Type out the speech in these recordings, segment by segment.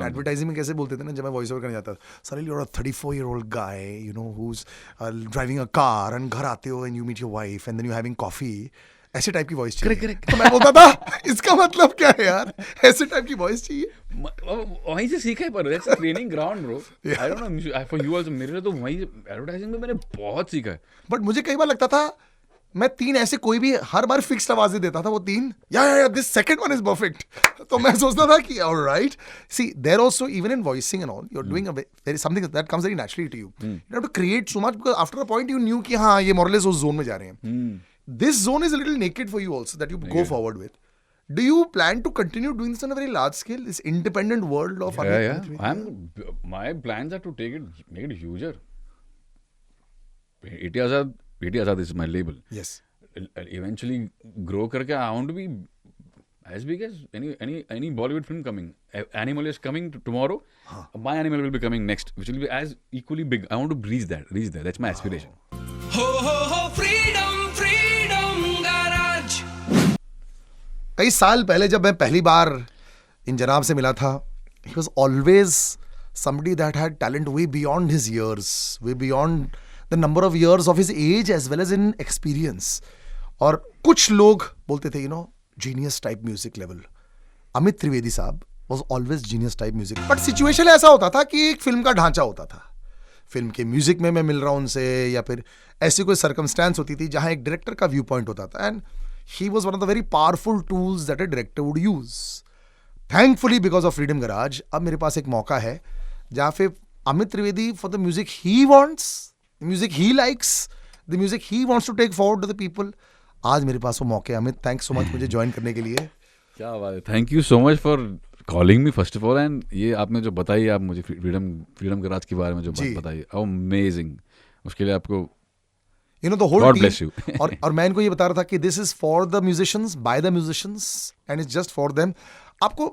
Advertising में कैसे बोलते थे ना, जब मैं वॉइस ओवर करने जाता था, Salil you are a 34-year-old guy, you know, who's driving a car, and घर आते हो and you meet your wife and then you're having coffee, ऐसे टाइप की वॉइस चाहिए। Correct. तो मैं बोलता था इसका मतलब क्या है यार, ऐसे टाइप की वॉइस चाहिए। वहीं से सीखा है, पर that's a training ground bro. I don't know for you also, मेरे लिए तो वहीं एडवर्टाइजिंग में मैंने बहुत सीखा है। बट मुझे कई बार लगता था मैं 3 ऐसे कोई भी हर बार फिक्स्ड आवाजें देता था, वो 3 या this second one is perfect. तो मैं सोचता था कि alright, see there also even in voicing and all you are doing very something that comes very naturally to you. You have to create so much because after a point you knew कि हाँ ये मोरलेस उस zone में जा रहे हैं। This zone is a little naked for you also that you go forward with. Do you plan to continue doing this on a very large scale, this independent world of Yeah. My plans are to make it huger. 80 Azad is my label. Yes. Eventually grow करके I want to be as big as any Bollywood film coming. Animal is coming tomorrow. My animal will be coming next, which will be as equally big. I want to reach there. That's my aspiration. Ho ho ho, freedom, freedom garage. कई साल पहले जब मैं पहली बार इन जनाब से मिला था, he was always somebody that had talent way beyond his years, way beyond the number of years of his age as well as in experience. और कुछ लोग बोलते थे, you know, genius type music level. Amit Trivedi साहब was always genius type music. But situation ऐसा होता था कि एक फिल्म का ढांचा होता था, फिल्म के म्यूजिक में मैं मिल रहा हूं उनसे, या फिर ऐसी कोई सर्कमस्टेंस होती थी जहां एक डायरेक्टर का व्यू पॉइंट होता था, and he was one of the very powerful tools that a director would use. Thankfully, because of Freedom Garage, अब मेरे पास एक मौका है जहाँ पे Amit Trivedi for the music he wants, the music he likes, the music he wants to take forward to the people. आज मेरे पास वो मौके। अमित, थैंक्स सो मच मुझे ज्वाइन करने के लिए। क्या बात है, thank you so much for calling me first of all, and ये आपने जो बताई, आप मुझे फ्रीडम गराज के बारे में जो बात बताई, अमेजिंग, उसके लिए आपको You know, the whole God team, bless you. और मैं इनको ये बता रहा था कि this is for the musicians, by the musicians, and it's just for them. आपको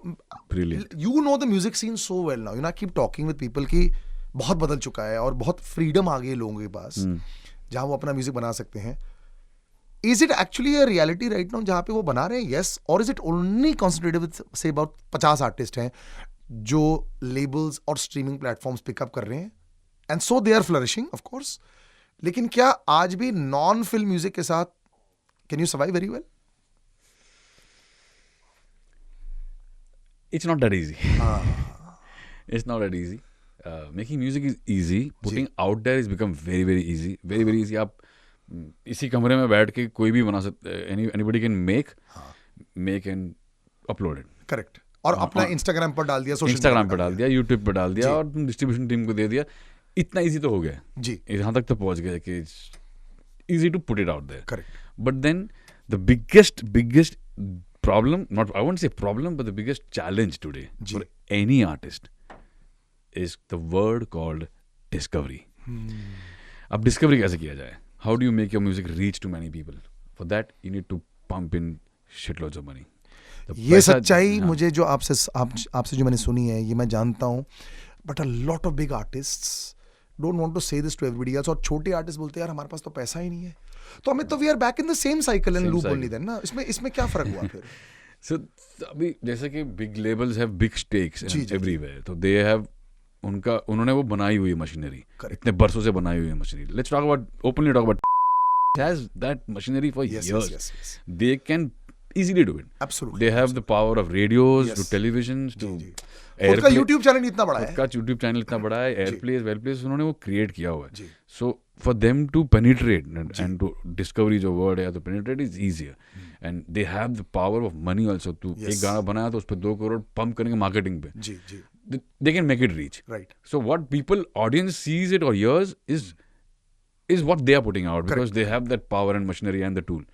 Brilliant. You know the music scene so well now. You know, I keep talking with people कि बहुत बदल चुका है और बहुत फ्रीडम आ गई है लोगों के पास, जहाँ वो अपना म्यूजिक बना सकते हैं। Is it actually a reality right now जहाँ पे वो बना रहे हैं? Yes. Or is it only concentrated with say about 50 artist हैं जो लेबल्स और स्ट्रीमिंग प्लेटफॉर्म्स पिकअप कर रहे हैं, and so they are flourishing of course. लेकिन क्या आज भी नॉन फिल्म म्यूजिक के साथ can you survive very well? It's not that easy. It's not that easy. Making music is easy. Putting out there has become very, very easy. Very, very easy. आप इसी कमरे में बैठ के कोई भी बना सकते, anybody can make and upload it. Correct. और अपना इंस्टाग्राम पर डाल दिया, सोशल इंस्टाग्राम पर डाल दिया, यूट्यूब पर डाल दिया, और डिस्ट्रीब्यूशन टीम को दे दिया। इतना इजी तो हो गया जी, यहाँ तक तो पहुंच गया कि easy to put it out there. Correct. But then the biggest problem, not I won't say problem, but the biggest challenge today for any artist is the word called discovery. अब डिस्कवरी कैसे किया जाए? How do you make your music reach to many people? For that you need to pump in shitloads of money. ये सच्चाई मुझे जो आपसे जो मैंने सुनी है, ये मैं जानता हूँ, but a lot of big artists don't want to say this to everybody else, और छोटे आर्टिस्ट बोलते हैं यार हमारे पास तो पैसा ही नहीं है। तो हमें तो we are back in the same cycle and loop only then ना। इसमें क्या फर्क हुआ फिर? सो अभी जैसे कि big labels have big stakes everywhere, तो दे हैव उन्होंने वो बनाई हुई मशीनरी, इतने बरसों से बनाई हुई machinery. Let's talk about openly talk about has that machinery for years. They can easily do it. Absolutely. They have the power of radios, to televisions, to airplay. उनका YouTube चैनल इतना बड़ा है। उनका YouTube चैनल इतना बड़ा है, airplays, wellplays, उन्होंने वो create किया हुआ है। So for them to penetrate and to discover जो word है, to penetrate is easier. And they have the power of money also to एक गाना बनाया तो उस पर 2 करोड़ पंप करेंगे मार्केटिंग पे। जी जी। They can make it reach. Right. So what audience sees it or hears is what they are putting out, because they have that power and machinery and the tool.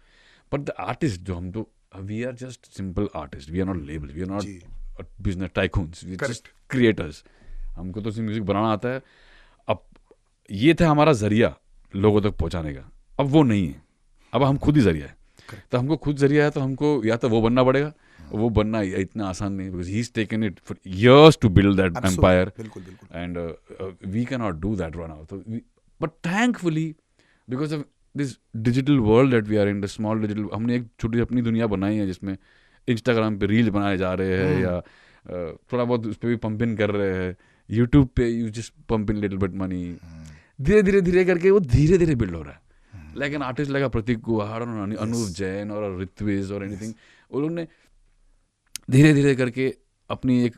But the artist जो हम तो we are just simple artists. We are not labels. We are not business tycoons. We are just creators. हमको तो सिर्फ music बनाना आता है। अब ये था हमारा जरिया लोगों तक पहुंचाने का, अब वो नहीं है, अब हम खुद ही जरिया है। तो हमको खुद जरिया है, तो हमको या तो वो बनना पड़ेगा, वो बनना इतना आसान नहीं, because he's taken it for years to build that empire. And we cannot do that right now. But thankfully, because of this digital world that we are in, the small digital, हमने एक छोटी अपनी दुनिया बनाई है जिसमें Instagram पे reel बनाए जा रहे हैं, या थोड़ा बहुत उस पर भी पंप इन कर रहे हैं, यूट्यूब पे you just pump in little bit money, धीरे धीरे धीरे करके वो धीरे धीरे बिल्ड हो रहा है। लाइक एन आर्टिस्ट लगा प्रतीक गुहार और अनूप जैन और ऋत्विज और एनीथिंग, वो लोग ने धीरे धीरे करके अपनी एक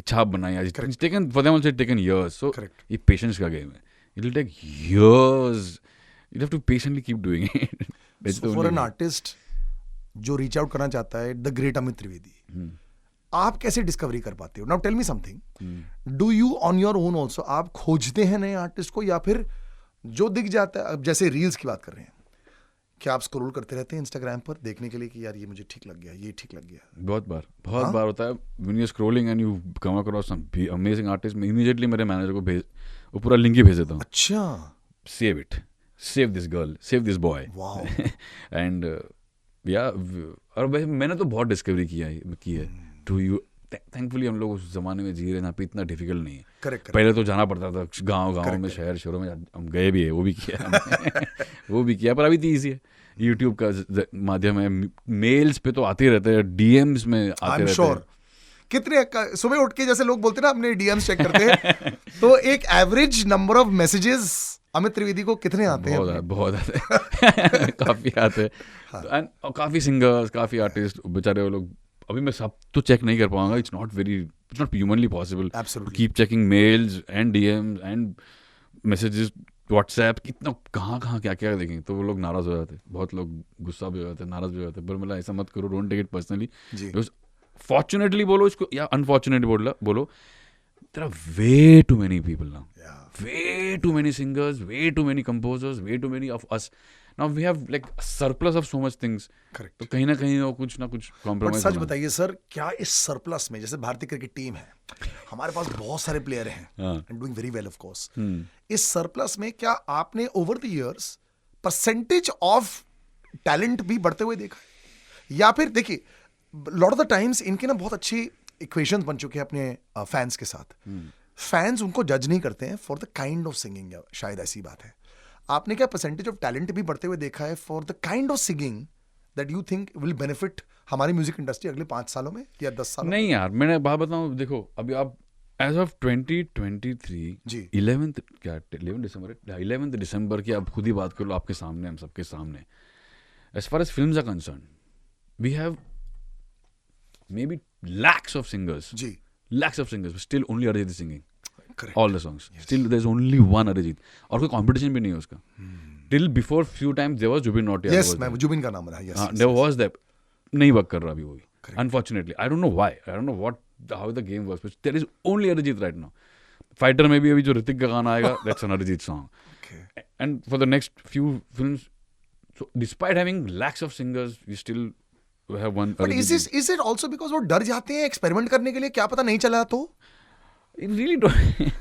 छाप बनाई। आज taken for them also taken years, so ये पेशेंस का गेम है, it will take years, you have to patiently keep doing it. For an artist जो रीच आउट करना चाहता है, द ग्रेट अमित त्रिवेदी, आप कैसे डिस्कवरी कर पाते हो? Now tell me something, do you on your own also आप खोजते हैं नए आर्टिस्ट को, या फिर जो दिख जाता है, अब जैसे रील्स की बात कर रहे हैं, क्या आप स्क्रॉल करते रहते हैं इंस्टाग्राम पर देखने के लिए कि यार ये मुझे ठीक लग गया, ये ठीक लग गया? बहुत बार होता है, when you scrolling and you come across some amazing artist, मैं इमीडिएटली मेरे मैनेजर को भेज, वो पूरा लिंक ही भेज देता हूँ। अच्छा, save it, save this girl, save this boy, wow. And या और वैसे मैंने तो बहुत डिस्कवरी की है टू यू। थैंकफुली हम लोग उस जमाने में जी रहे हैं जहाँ पे इतना डिफिकल्ट नहीं है। करेक्ट। पहले तो जाना पड़ता था गाँव में, शहरों में, हम गए भी है, वो भी किया हमने वो भी किया, पर अभी तो ईजी है, यूट्यूब का माध्यम है, मेल्स पे तो आते रहते हैं, डीएम्स में आते रहते हैं। कितने सुबह उठ के जैसे लोग बोलते हैं ना अपने डीएम्स चेक करते हैं तो एक average number of messages Amit Trivedi को कितने आते हैं? बहुत आते हैं काफी आते हैं, और काफी सिंगर्स, काफी आर्टिस्ट, बेचारे वो लोग, अभी मैं सब तो चेक नहीं कर पाऊंगा, it's not humanly possible to keep checking mails and DMs and messages, WhatsApp, कितना कहाँ क्या देखेंगे, तो वो लोग नाराज हो जाते, बहुत लोग गुस्सा भी हो जाते, नाराज भी हो जाते, पर मतलब ऐसा मत करो, don't take it personally, fortunately बोलो इसको या अनफॉर्चुनेटली बोलो, there are way too many people now, way too many singers, way too many composers, way too many of us. Now we have like a surplus of so much things. Correct. तो कहीं ना कहीं वो कुछ ना कुछ compromise. सच बताइए sir, क्या इस सरप्लस में, जैसे भारतीय क्रिकेट टीम है, हमारे पास बहुत सारे प्लेयर हैं and doing very well of course, इस सरप्लस में क्या आपने over the years percentage of talent भी बढ़ते हुए देखा है? या फिर देखिए, लॉट ऑफ द टाइम्स इनके ना बहुत अच्छी इक्वेशंस बन चुके हैं अपने फैंस के साथ। फैंस उनको जज नहीं करते हैं for the kind of singing, शायद ऐसी बात है। आपने क्या परसेंटेज ऑफ टैलेंट भी बढ़ते हुए देखा है for the kind of singing that you think will benefit हमारी म्यूजिक इंडस्ट्री अगले 5 सालों में या 10 सालों में? नहीं यार, मैंने बात बताऊं, देखो अभी आप एज ऑफ 2023 जी 11 दिसंबर की आप खुद ही बात कर लो, आपके सामने, हम सबके सामने, as far as films are concern, we have maybe lakhs of singers, but still only Arijit is singing. Correct. All the songs. Yes. Still there's only one Arijit. और कोई competition भी नहीं है उसका. Till before few times there was Jubin Nautiyal. Yes, मैं जुबिन का नाम रहा. Yes. There was that. नहीं work कर रहा अभी वो भी. Unfortunately, I don't know why. I don't know how the game works. But there is only Arijit right now. Fighter में भी अभी जो ऋतिक का गाना आएगा, that's an Arijit song. Okay. And for the next few films, so despite having lakhs of singers, we still have one. But is it also because वो डर जाते हैं एक्सपेरिमेंट करने के लिए, क्या पता नहीं चला तो? Really don't.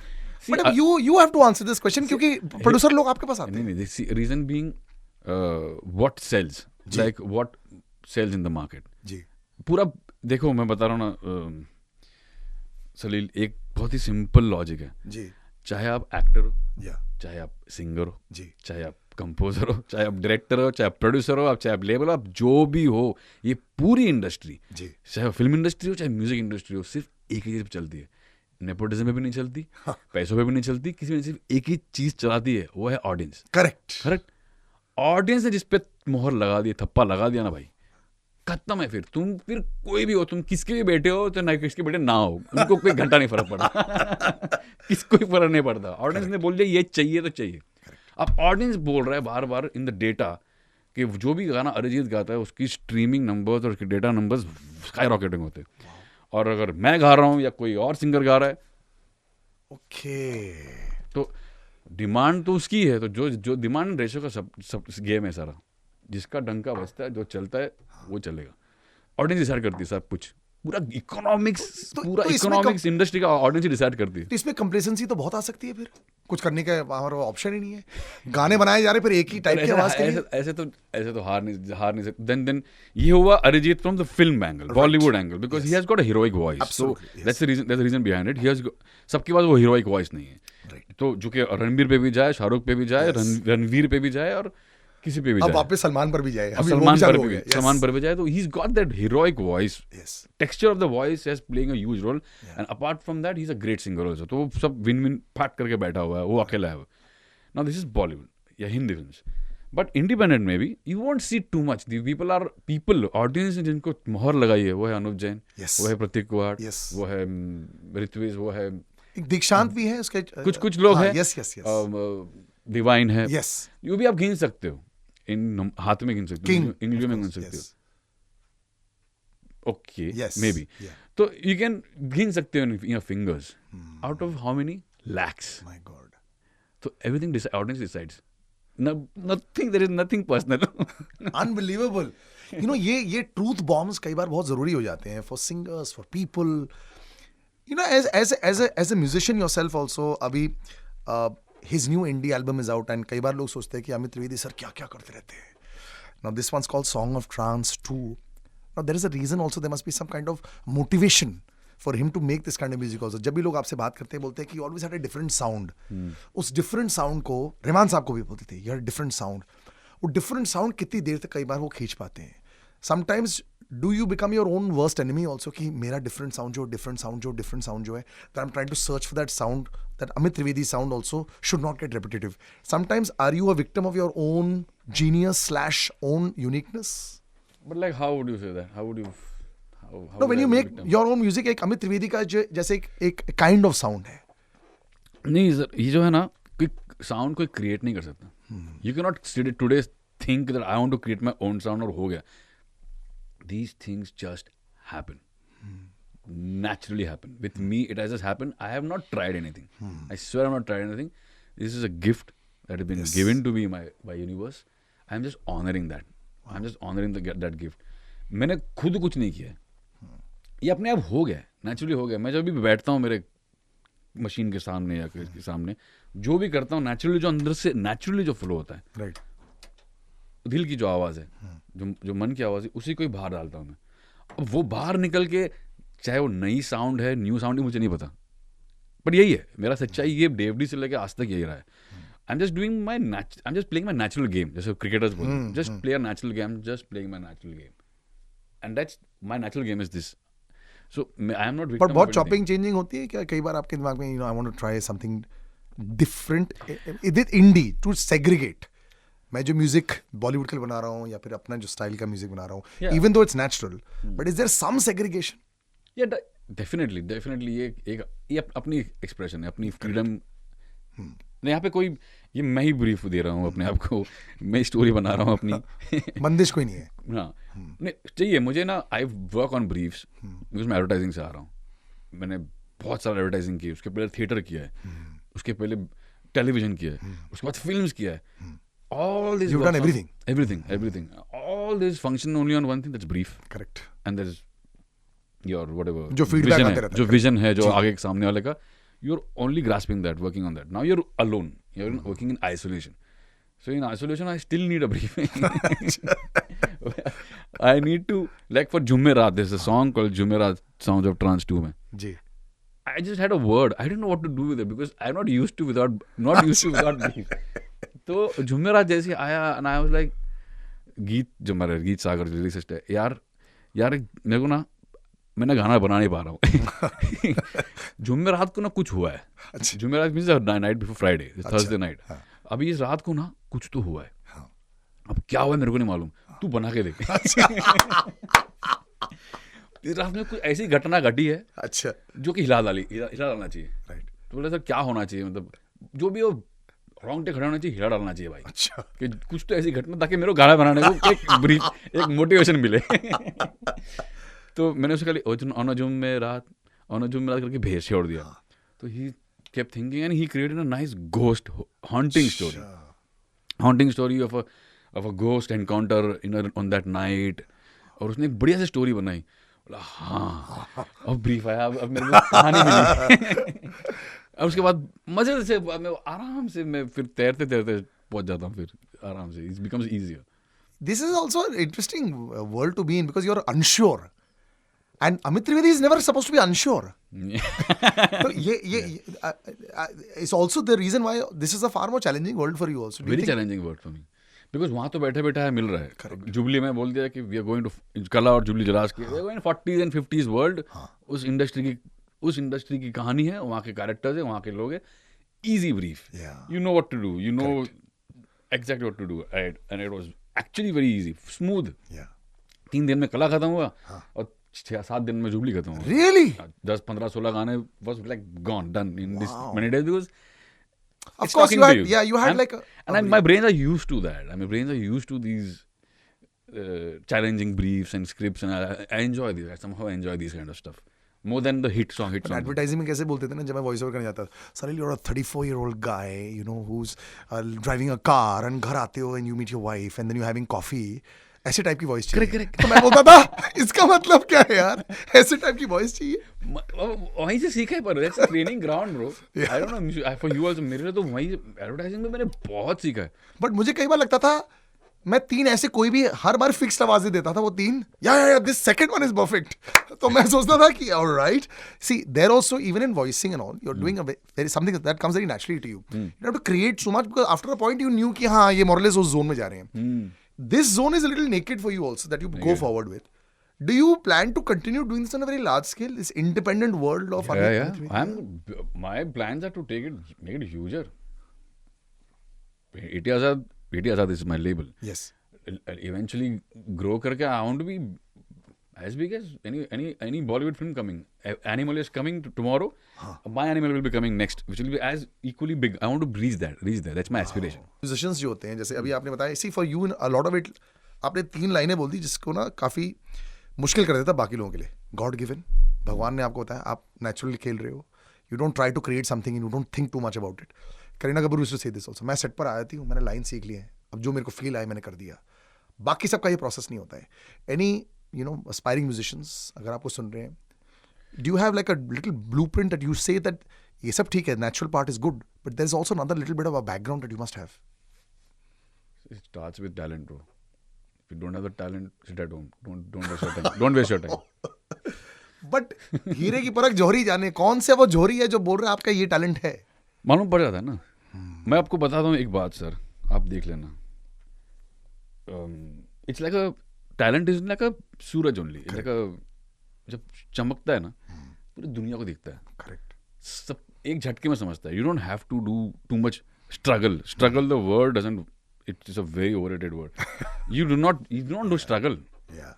But you have to answer this question क्योंकि प्रोड्यूसर लोग आपके पास आते हैं. नहीं, see, reason being what sells, like what sells in the market. जी. पूरा देखो, मैं बता रहा हूँ ना सलील, एक बहुत ही सिंपल लॉजिक है जी। चाहे आप एक्टर हो, चाहे आप सिंगर हो जी, चाहे आप कंपोजर हो, चाहे आप डायरेक्टर हो, चाहे आप प्रोड्यूसर हो, चाहे आप लेबल हो, आप जो भी हो, ये पूरी इंडस्ट्री जी, चाहे फिल्म इंडस्ट्री हो, चाहे म्यूजिक इंडस्ट्री हो, सिर्फ एक ही चीज पे चलती है। नेपोटिज्म पे भी नहीं चलती, पैसों पे भी नहीं चलती, किसी में सिर्फ एक ही चीज चलाती है, वो है ऑडियंस। करेक्ट। ऑडियंस ने जिस पे मोहर लगा दी, थप्पा लगा दिया ना भाई, खत्म है। फिर कोई भी हो, तुम किसके भी बेटे हो तो ना किसके बेटे ना हो, उनको कोई घंटा नहीं फर्क पड़ता किसको भी फर्क नहीं पड़ता। ऑडियंस ने बोल दिया ये चाहिए तो चाहिए। अब ऑडियंस बोल रहा है बार बार इन द डेटा कि जो भी गाना अरिजीत गाता है उसकी स्ट्रीमिंग नंबर्स और उसके डेटा नंबर्स स्काई रॉकेटिंग होते हैं। और अगर मैं गा रहा हूँ या कोई और सिंगर गा रहा है, तो डिमांड तो उसकी है। तो जो डिमांड रेशो का सब गेम है सारा, जिसका डंका बजता है, जो चलता है वो चलेगा। ऑडियंस डिसाइड करती है सब कुछ, पूरा इकोनॉमिक्स, पूरा इकोनॉमिक्स इंडस्ट्री का ऑडियंस ही डिसाइड करती है। तो इसमें कंप्लेसेंसी तो बहुत आ सकती है, फिर कुछ करने का हमारा ऑप्शन ही नहीं है। गाने बनाए जा रहे फिर एक ही टाइप की आवाज के लिए। ऐसे तो हार नहीं सकते। देन ये हुआ Arijit from the film angle, Bollywood angle, because he has got a heroic voice. So that's the reason behind it. He has, सबके पास वो हीरोइक वॉइस नहीं है। तो जो कि रणबीर पे भी जाए, शाहरुख पे भी जाए, रणवीर पे भी जाए, और किसी पे भी अब जाए, वापस सलमान पर भी जाए, अभी वो सलमान भी पर चालू हो भी गया. Yes. सलमान पर भी जाए, तो he's got that heroic voice. Yes. Texture of the voice is playing a huge role. And apart from that, he's a great singer also. तो वो सब विन विन फाट करके बैठा हुआ है, वो अकेला है. Now this is Bollywood या हिंदी films. But independent में भी you won't see too much. The people audience ने जिनको मोहर लगाई है, वो है अनुप जैन, Yes. वो है प्रतीक कुहाड़, Yes. वो है ऋत्विज, वो है एक दीक्षांत भी है उसके. कुछ लोग हैं. Yes, yes, yes. डिवाइन है. Yes. ये भी आप गिन सकते हो, इन हाथ में गिन सकते हो, इंग्लिश में गिन सकते हो. Okay, Yes. maybe. Yeah. So you can गिन सकते हो in your fingers. Out of how many? Lakhs. My God. So everything audience decides. No, nothing. There is nothing personal. Unbelievable. You know, ये truth bombs कई बार बहुत जरूरी हो जाते हैं for singers, for people. You know, as a musician yourself also, अभी his new indie album is out and कई बार लोग सोचते हैं कि अमित त्रिवेदी सर क्या करते रहते हैं. Now this one's called Song of Trance 2. Now there is a reason also, there must be some kind of motivation for him to make this kind of music also. जब भी लोग आपसे बात करते हैं बोलते हैं कि you always had a different sound. उस different sound को रहमान साहब को भी बोलते थे, you had a different sound. वो different sound कितनी देर तक कई बार वो खींच पाते हैं. Sometimes do you become your own worst enemy also कि मेरा different sound जो है, that I'm trying to search for that sound, that Amit Trivedi sound also should not get repetitive. Sometimes are you a victim of your own genius / own uniqueness? But like, how would you say that? How would you? How No, when would you I make victim? your own music, एक अमित त्रिवेदी का जैसे एक kind of sound है. नहीं sir, ये जो है ना, कोई साउंड कोई क्रिएट नहीं कर सकता. You cannot today think that I want to create my own sound और हो गया. These things just happen. Naturally happen. With me, it has just happened. I have not tried anything. I swear I have not tried anything. This is a gift that has been given to me by universe. I am just honoring that. I am just honoring that gift. मैंने खुद कुछ नहीं किया है. ये अपने आप हो गया, नेचुरली हो गया. मैं जब भी बैठता हूँ मेरे मशीन के सामने या किसके सामने, जो भी करता हूँ नेचुरली, जो अंदर से नेचुरली जो फ्लो होता है, Right. दिल की जो आवाज़ है, जो मन की आवाज़ है, उसी को ही बाहर डालता हूँ मैं. अब वो बाहर निकल के, चाहे वो नई साउंड है, न्यू साउंड है, मुझे नहीं पता, पर यही है मेरा सच्चाई. ये डेवडी से लेकर आज तक यही रहा है. I am just playing my natural game, जैसे क्रिकेटर्स बोलते हैं, just play a natural game, just playing my natural game, and that's my natural game is this. So I am not. But बहुत chopping changing होती है क्या कई बार आपके दिमाग में, I want to try something different. Is it indie to segregate? मैं जो म्यूजिक बॉलीवुड के लिए बना रहा हूँ या फिर अपना जो स्टाइल का म्यूजिक बना रहा हूँ, even though it's natural, but is there some segregation? या डेफिनेटली ये अपनी एक्सप्रेशन है, अपनी फ्रीडम. यहाँ पे कोई, ये मैं ही ब्रीफ दे रहा हूँ अपने आप को, मैं स्टोरी बना रहा हूँ अपनी. बंदिश कोई नहीं है. हाँ, नहीं चाहिए मुझे ना. I work on briefs because मैं एडवर्टाइजिंग से आ रहा हूँ. मैंने बहुत सारा एडवर्टाइजिंग की, उसके पहले थिएटर किया है, उसके पहले टेलीविजन किया है, उसके बाद फिल्म्स किया है. All this You've done everything. Everything. All this function only on one thing, that's brief. Correct. And there's your whatever. जो feedback आते रहता है. जो vision है, जो आगे सामने वाले का, you're only grasping that, working on that. Now you're alone. You're working in isolation. So in isolation, I still need a briefing. I need to, like for Jummerat, there's a song called Jummerat Sounds of Trance 2 में. जी. I just had a word. I didn't know what to do with it because I'm not used to without brief. तो जुम्मेरात जैसे आया and I was like, गीत सागर lyricist है यार मेरे को ना, मैं गाना बना नहीं पा रहा हूँ. जुम्मेरात को ना कुछ हुआ है. जुम्मेरात means night before Friday, Thursday night. अभी इस रात को ना कुछ तो हुआ है. अब क्या हुआ है मेरे को नहीं मालूम, तू बना के देख. इस रात में कुछ ऐसी घटना घटी है, अच्छा, जो कि हिला डालना चाहिए. राइट. तो बोले सर क्या होना चाहिए, मतलब जो भी वो रोंगटे खड़ा होना चाहिए, हिला डालना चाहिए भाई. अच्छा. कि कुछ तो ऐसी घटना ताकि मेरे को गाना बनाने को एक मोटिवेशन मिले. तो मैंने उसे कहा ऑन अ जुम्मेरात करके भेज छोड़ दिया. तो he kept thinking and he created a nice ghost haunting story of a ghost encounter on that night. और उसने एक बढ़िया सी स्टोरी बनाई. बोला हाँ, अब ब्रीफ आया, अब मेरे को कहानी मिली. और उसके बाद मजे से मैं आराम से मैं फिर तैरते पहुंच जाता हूँ, फिर आराम से. It becomes easier. This is also an interesting world to be in because you're unsure. And Amit Trivedi is never supposed to be unsure. So it's also the reason why this is a far more challenging world for you also. Very challenging world for me. Because वहाँ तो बैठे बैठे है मिल रहा है. Jubilee में बोल दिया कि वी आर गोइंग टू कला और जुबली जलास की 40s and 50s वर्ल्ड. उस इंडस्ट्री की कहानी है, वहाँ के कैरेक्टर्स है, वहाँ के लोग हैं. Easy brief. You know what to do. You know exactly what to do. And it was actually very easy, smooth. 3 दिन में कला खत्म हुआ और 6-7 दिन में जुबली खत्म हुआ. Really? 10, 15, 16 गाने was like gone, done in this many days because Of it's course talking you to had, you. yeah, you had And- like a, and my brains are used to that. My brains are used to these challenging briefs and scripts, and I enjoy these. I somehow enjoy these kind of stuff more than the hit song. Advertising में कैसे बोलते थे ना, जब मैं voice over करने जाता था, Salil you're a 34-year-old guy, you know, who's driving a car, and घर आते हो and you meet your wife and then you're having coffee. ऐसे टाइप की वॉइस चाहिए. Correct. तो मैं बोलता था इसका मतलब क्या है यार, ऐसे टाइप की वॉइस चाहिए. वहीं से सीखा है, पर that's a training ground, bro. I don't know for you also. मेरे लिए तो वहीं एडवर्टाइजिंग में मैंने बहुत सीखा है. बट मुझे कई बार लगता था मैं 3 ऐसे कोई भी हर बार फिक्स्ड आवाजें देता था, वो 3 या this second one is perfect. तो मैं सोचता था कि alright, see there also even in voicing and all you are doing there is something that comes very naturally to you. You have to create so much because after a point you knew कि हाँ ये मोरलेस उस zone में जा रहे हैं. This zone is a little naked for you also that you go forward with. Do you plan to continue doing this on a very large scale, this independent world of Yeah. My plans are to make it huger. 80 Azad is my label. Yes. Eventually grow करके I want to be as big as any Bollywood film coming. Animal is coming tomorrow. My Animal will be coming next, which will be as equally big. I want to reach there. That's my aspiration. Musicians जो होते हैं, जैसे अभी आपने बताया, see for you a lot of it, आपने 3 लाइनें बोल दी जिसको ना काफी मुश्किल कर देता बाकी लोगों के लिए. गॉड गिवन, भगवान ने आपको बताया, आप नेचुरली खेल रहे हो. You don't try to create something and you don't think too much about it. Kareena Kapoor used to say this also, मैं सेट पर आया थी, मैंने लाइन सीख ली है, अब जो मेरे को फील आया मैंने कर दिया. बाकी सबका ये प्रोसेस नहीं होता है. एनी aspiring musicians अगर आपको सुन रहे हैं, do you have like a little blueprint that you say that ये सब ठीक है, natural part is good, but there's also another little bit of a background that you must have? It starts with talent, bro. If you don't have the talent, sit at home. Don't waste your time. Don't waste your time. But हीरे की परख जौहरी जाने, कौन से वो जौहरी है जो बोल रहा है आपका ये टैलेंट है. मालूम पड़ जाता है ना. मैं आपको बताता हूँ एक बात सर, आप देख लेना. It's like a talent is like a Suraj only. It's like a जब चमकता है ना पूरी दुनिया को दिखता है. करेक्ट. सब एक झटके में समझता है. You don't have to do too much struggle. The word doesn't. It's a very overrated word. You don't do struggle. Yeah.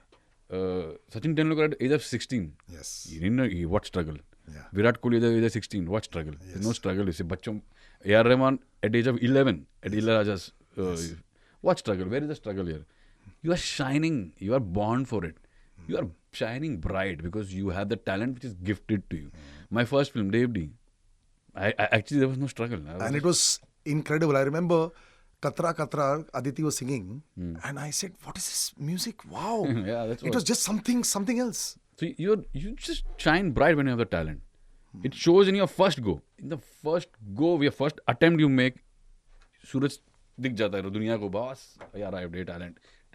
Sachin Tendulkar at age of 16. Yes. He didn't know what struggle. Yeah. Virat Kohli at age of 16. What struggle? There's no struggle. You see, बच्चों A.R. Rahman at age of 11 at Ilaiyaraaja's. What struggle? Where is the struggle here? You are shining. You are born for it. You are shining bright because you have the talent which is gifted to you. My first film, Dave D. I actually there was no struggle. And it was incredible. I remember Katra Katra, Aditi was singing, and I said, "What is this music? Wow!" Yeah, that's it was just something else. So you just shine bright when you have the talent. It shows in your first go. In the first go, your first attempt you make, सूरज दिख जाता है दुनिया को. बस यार I have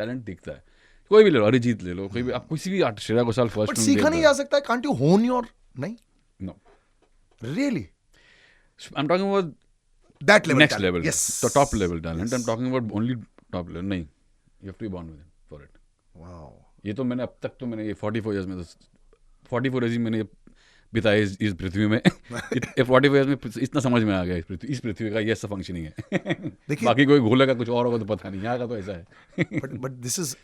talent दिखता है. कोई भी ले लो, अरिजीत ले लो, कोई भी, आप किसी भी artist, Shreya Ghoshal first. But सीखा नहीं जा सकता. Can't you hone your? नहीं. No. Really? I'm talking about That level. next talent. level. Yes. The top level talent. Yes. I'm talking about only top level. नहीं. You have to be born with it for it. Wow. ये तो मैंने अब तक तो मैंने ये 44 years में तो 44 years ही मैंने बिताए इस पृथ्वी में. 44 years में इतना समझ में आ गया इस पृथ्वी का ये सब फंक्शनिंग है. बाकी कोई घोलेगा कुछ और होगा तो पता नहीं. यहाँ का तो ऐसा है. but this is,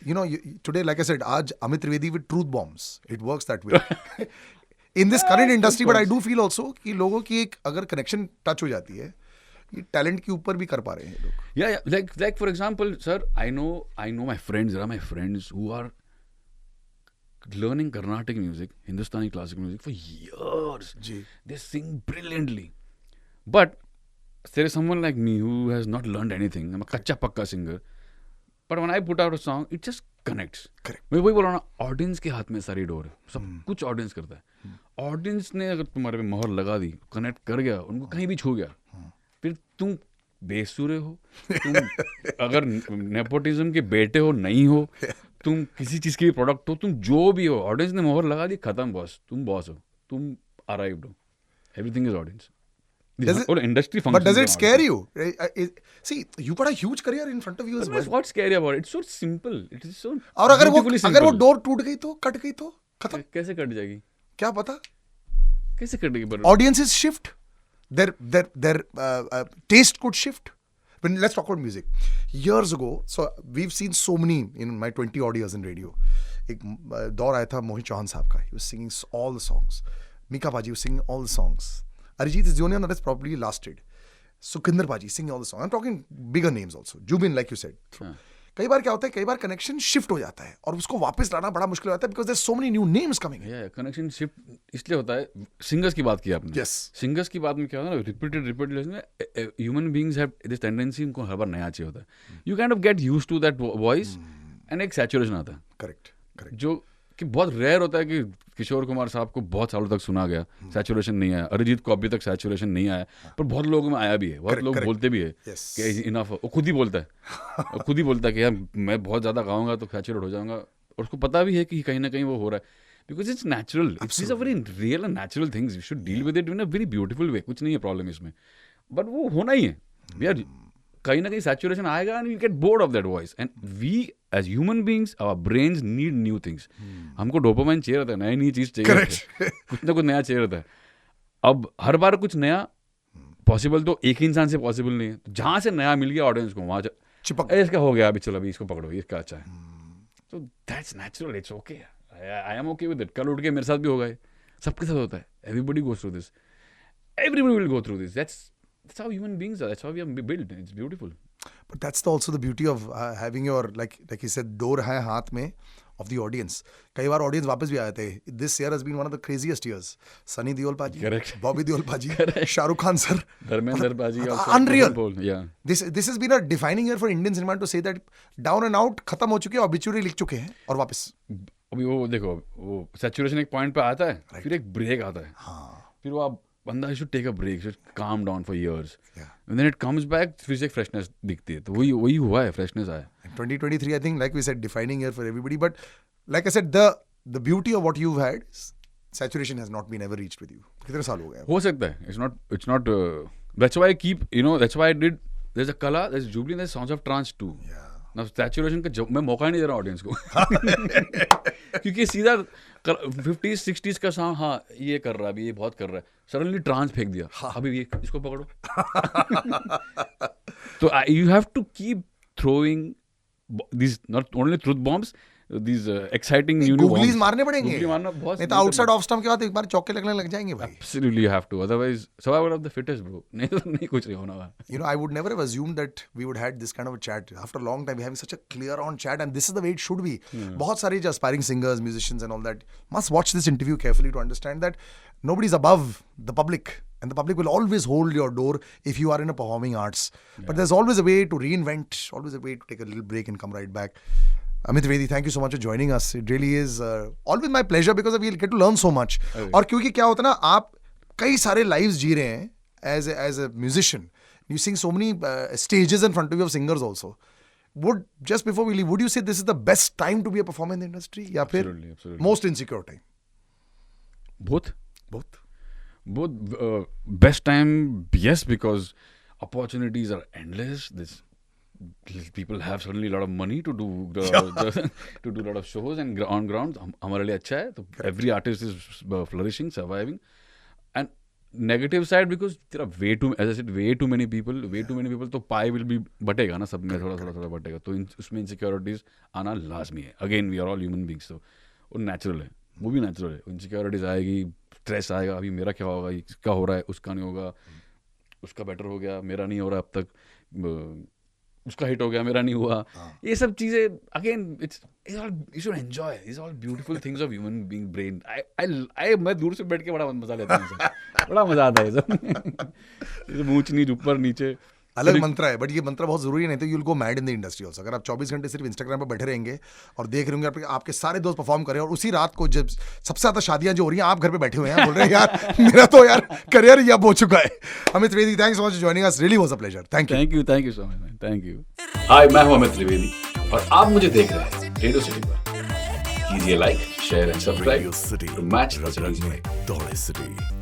today, like I said, आज Amit Trivedi with truth bombs. It works that way. In this current industry, but I do feel also कि लोगों की एक अगर connection touch हो जाती है, ये टैलेंट के ऊपर भी कर पा रहे हैं लोग. Yeah. Like for example, sir, I know my friends. There are my friends who are learning Carnatic music, Hindustani classical music for years. Ji. They sing brilliantly. But there is someone like me who has not learned anything. I'm a kacha pakka singer. But when I put out a song, it just connects. Correct. मैं वही बोल रहा हूँ ना, audience के हाथ में सारी डोर है. सब कुछ ऑडियंस करता है. ऑडियंस ने अगर तुम्हारे पे मोहर लगा दी, कनेक्ट कर गया, उनको कहीं भी छू गया, फिर तुम बेसुरे हो, तुम अगर नेपोटिज्म के बेटे हो नहीं हो, तुम किसी चीज के प्रोडक्ट हो, तुम जो भी हो, ऑडियंस ने मोहर लगा दी, खत्म बॉस. तुम बॉस हो, तुम अराइव्ड हो. Everything is audience. Does it- Or industry But functions. does it on scare it. you? See, you got a huge career in front of you as But well. what's scary about it? It's so simple. It is so और अगर beautifully वो simple. Door टूट गई तो cut गई तो खत्म. कैसे कट जाएगी? क्या पता? कैसे कटेगी? पर Audiences shift. Their taste could shift. When let's talk about music. Years ago, so we've seen so many in my 20 odd years in radio. एक दौर आया था मोहित चौहान साहब का. He was singing all the songs. Mika Paji was singing all the songs. Arijit is the only one that has probably lasted. Sukhinder Paji singing all the songs. I'm talking bigger names also. Jubin, like you said. कई बार क्या होता है, कई बार connection shift हो जाता है और उसको वापस लाना बड़ा मुश्किल होता है because there so many new names coming. Connection shift इसलिए होता है. सिंगर्स की बात की आपने. Yes. सिंगर्स की बात में क्या होता है ना, repeated human beings have this tendency, उनको हर बार नया चाहिए होता है. You kind of get used to that voice and एक सैचुरेशन आता है. करेक्ट. जो कि बहुत रेयर होता है कि किशोर कुमार साहब को बहुत सालों तक सुना गया, सैचुरेशन नहीं आया. अरिजीत को अभी तक सैचुरेशन नहीं आया, पर बहुत लोगों में आया भी है. बहुत लोग बोलते भी है कि इनफ. वो खुद ही बोलता है. वो खुद ही बोलता है कि यार मैं बहुत ज़्यादा गाऊंगा तो सैचुरेट हो जाऊंगा. और उसको पता भी है कि कहीं ना कहीं वो हो रहा है. Because it's natural. It's a very real and natural things. You should deal with it in a very beautiful way. कुछ नहीं है प्रॉब्लम इसमें, बट वो होना ही है. वी आर कहीं ना कहीं सैचुरेशन आएगा and we get bored of that voice. And we as human beings our brains need new things. हमको डोपामाइन चाहिए रहता है, नई नई चीज़ चाहिए रहता है, कुछ ना कुछ नया चाहिए रहता है. अब हर बार कुछ नया पॉसिबल तो एक ही इंसान से पॉसिबल नहीं है. तो जहाँ से नया मिल गया ऑडियंस को वहाँ चिपक इसका हो गया, अभी चलो अभी इसको पकड़ो, इसका अच्छा है. तो that's natural. It's okay. I am okay with it. कल उठ के मेरे साथ भी होगा. सबके साथ होता है. Everybody goes through this. Everybody will go through this. That's how human beings are. That's how we are built. It's beautiful. But that's also the beauty of having your like you said door है हाथ में of the audience. कई बार audience वापस भी आते हैं. This year has been one of the craziest years. Sunny Deol Paji, Correct. Bobby Deol Paji, Shahrukh Khan sir. Dharmendra Paji also. Unreal. Yeah. This has been a defining year for Indian cinema to say that down and out खत्म हो चुके हैं, obituary लिख चुके हैं और वापस. अभी वो देखो, वो सैचुरेशन एक पॉइंट पे आता है, फिर एक ब्रेक आता है. फिर वो आप बंदा should take a break, should calm down for years. Yeah. And then it comes back, फिर से एक फ्रेशनेस दिखती है. तो वही हुआ है, फ्रेशनेस आया. 2023, I think, like we said, defining year for everybody. But like I said, the beauty of what you've had, saturation has not been ever reached with you. कितने साल हो गए? हो सकता है. It's not. That's why I keep. That's why I did. There's a Kala, there's Jubilee, there's Sounds of Trance too. Yeah. ना saturation का मैं मौका ही नहीं दे रहा ऑडियंस को. क्योंकि सीधा 50s 60s का सॉन्ग, हाँ ये कर रहा है अभी, ये बहुत कर रहा है, सडनली ट्रांस फेंक दिया. अभी ये इसको पकड़ो. तो you have to keep throwing these not only truth bombs, these exciting new Googlies bombs. मारने पड़ेंगे. Googly मारना बहुत. नहीं तो आउटसाइड ऑफ स्टंप के बाद एक बार चौके लगने लग जाएंगे भाई. Absolutely you have to. Otherwise survival of the fittest, bro. नहीं तो नहीं कुछ नहीं होना. You know, I would never have assumed that we would had this kind of a chat. After a long time, we're having such a clear on chat, and this is the way it should be. बहुत सारे जो aspiring singers, musicians and all that must watch this interview carefully to understand that nobody's above the public. And the public will always hold your door if you are in a performing arts. But there's always a way to reinvent, always a way to take a little break and come right back. Amit Trivedi, thank you so much for joining us. It really is always my pleasure because we'll get to learn so much. और क्योंकि क्या होता है ना, आप कई सारे lives जी रहे हैं as a musician. You sing so many stages in front of you of singers also. Just before we leave, would you say this is the best time to be a performer in the industry? या फिर Absolutely. most insecure time? Both. Both. Best time, yes, because opportunities are endless. People have suddenly a lot of money to do to do a lot of shows and on ground. हमारे लिए अच्छा है. तो every artist is flourishing, surviving. And negative side, because there are as I said, way too many people. तो pie will be बटेगा ना, सब में थोड़ा बटेगा. तो उसमें insecurities आना लाजमी है. Again, we are all human beings, so वो natural है. वो भी natural है. Insecurities आएगी, स्ट्रेस आएगा. अभी मेरा क्या होगा, इसका हो रहा है, उसका नहीं होगा, उसका बेटर हो गया, मेरा नहीं हो रहा अब तक, उसका हिट हो गया, मेरा नहीं हुआ. ये सब चीजें again you should enjoy. These are all beautiful things of human being brain. मैं दूर से बैठ के बड़ा मजा लेता हूँ. बड़ा मजा आता है सब. ऊंच नीच, ऊपर नीचे, अलग मंत्र है. बट ये मंत्र बहुत जरूरी है, नहीं तो you'll go mad in the industry also. अगर आप 24 घंटे सिर्फ इंस्टाग्राम पर बैठे रहेंगे और देख रहे होंगे आपके सारे दोस्त परफॉर्म कर रहे हैं, और उसी रात को जब सबसे ज्यादा शादियां जो हो रही हैं, आप घर पे बैठे हुए हैं बोल रहे हैं यार मेरा तो यार करियर ही अब हो चुका है. Amit Trivedi, thanks so much for joining us. Really was a pleasure. Thank you so much man. Thank you. Hi, मैं हूं अमित त्रिवेदी और आप मुझे देख रहे हैं रेडियो सिटी पर. कीजिए like, share and subscribe to match the city.